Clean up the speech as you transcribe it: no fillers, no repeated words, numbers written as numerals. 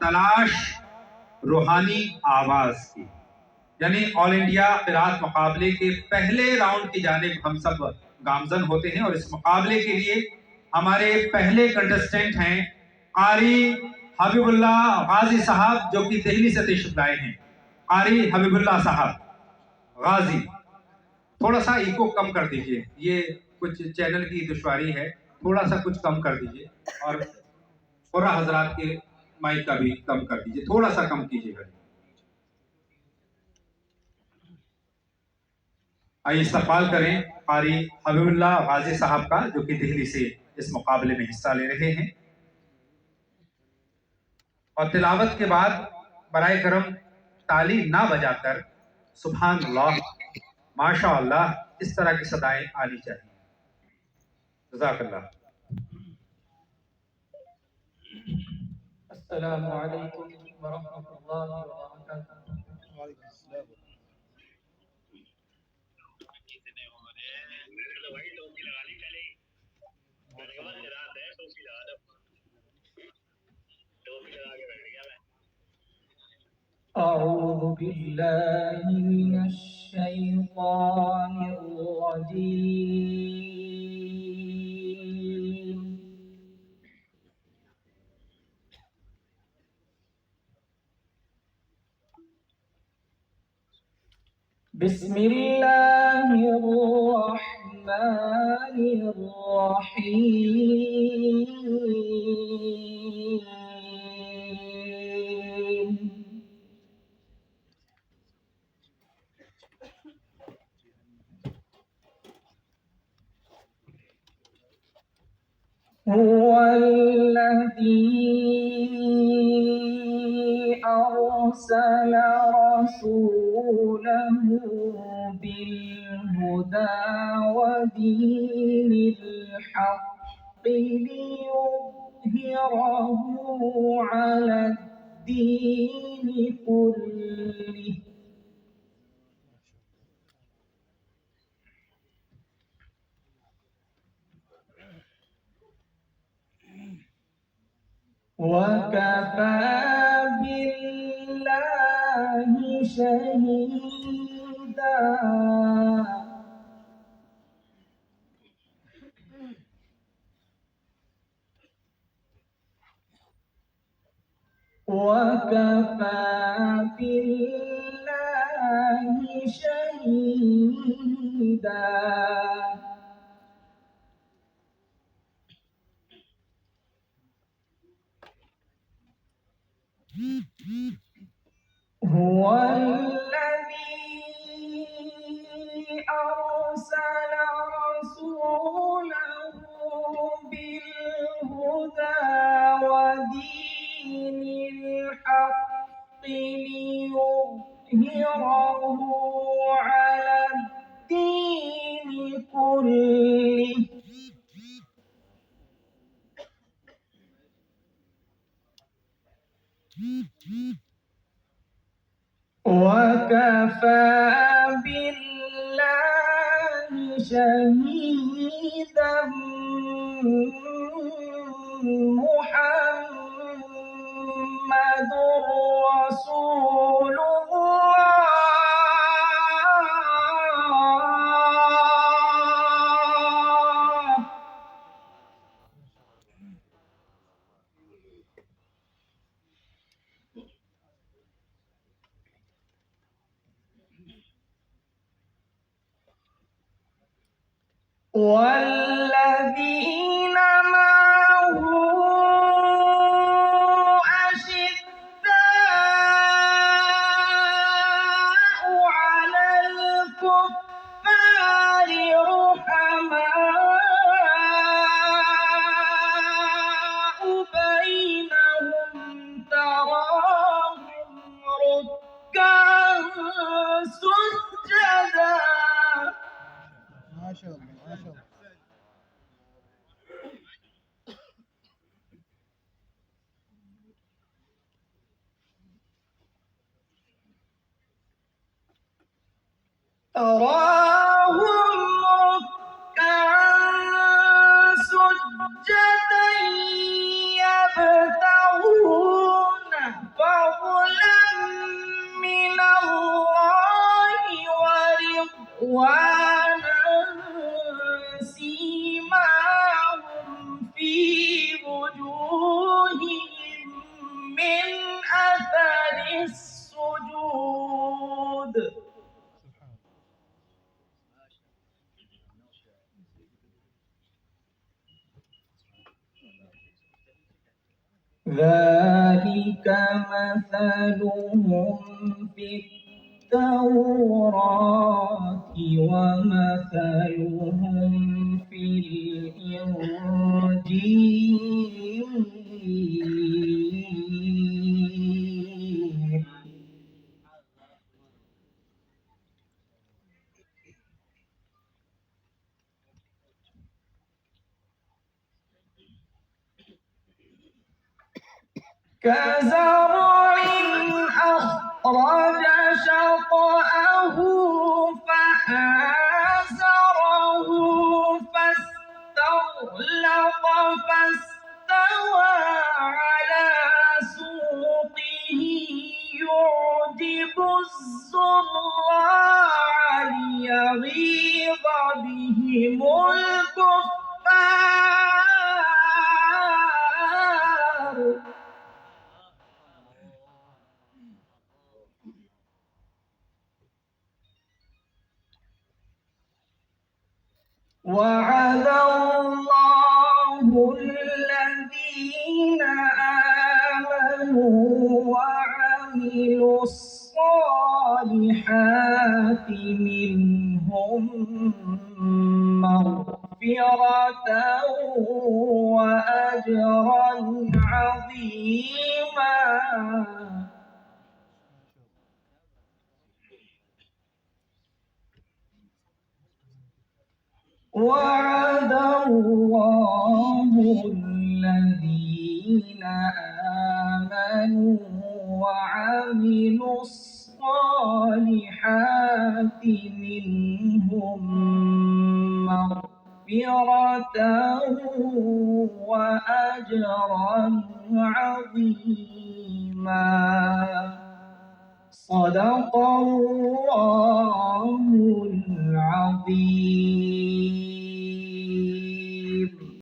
तलाश रूहानी आवाज की, यानी ऑल इंडिया क़िराअत मुकाबले के पहले राउंड की जानिब हम सब गामजन होते हैं। और इस मुकाबले के लिए हमारे पहले कंटेस्टेंट हैं कारी हबीबुल्लाह गाजी साहब, जो कि दिल्ली से तशरीफ लाए हैं। कारी हबीबुल्लाह साहब गाजी, थोड़ा सा इको कम कर दीजिए, ये कुछ चैनल की दुश्वारी है, थोड़ा सा कुछ कम कर दीजिए। और पूरा हजरात के माइक का भी कम कर दीजिए, थोड़ा सा कम कीजिएगा। आइए इस्तकबाल करें कारी हबीबुल्लाह गाजी साहब का, जो कि दिल्ली से इस मुकाबले में हिस्सा ले रहे हैं। और तिलावत के बाद बराए करम ताली ना बजाकर सुभान अल्लाह, माशा अल्लाह, इस तरह की सदाएं आनी चाहिए। जज़ाकल्लाह। अस्सलामु अलैकुम व रहमतुल्लाहि व बरकातुहू। أعوذ بالله من الشيطان الرجيم. بسم الله الرحمن الرحيم. هو الذي أرسل رسوله بالهدى ودين الحق ليظهره على الدين كله وكفى بالله شهيدا. وكفى بالله شهيدا. هو الذي أرسل رسوله بالهدى ودين الحق ليظهره على الدين كله وكفى بالله شهيدا. محمد رسول الله. والذين معه أشداء على الكفار رحماء بينهم تراهم ركعا سجدا. ما شاء الله ما شاء الله. تراهم ركعا سجدا يبتغون ذلك مثلهم في التوراة ومثلهم في الإنجيل كزرع أخرج شطأه فآزره فاستغلظ فاستوى على سوقه يعجب الزراع ليغيظ بهم الكفار وعد الله الذين آمنوا وعملوا الصالحات منهم مغفرة وأجرا عظيما وعد الله الذين آمنوا وعملوا الصالحات منهم مغفرة وأجرا عظيما صدق الله العظيم.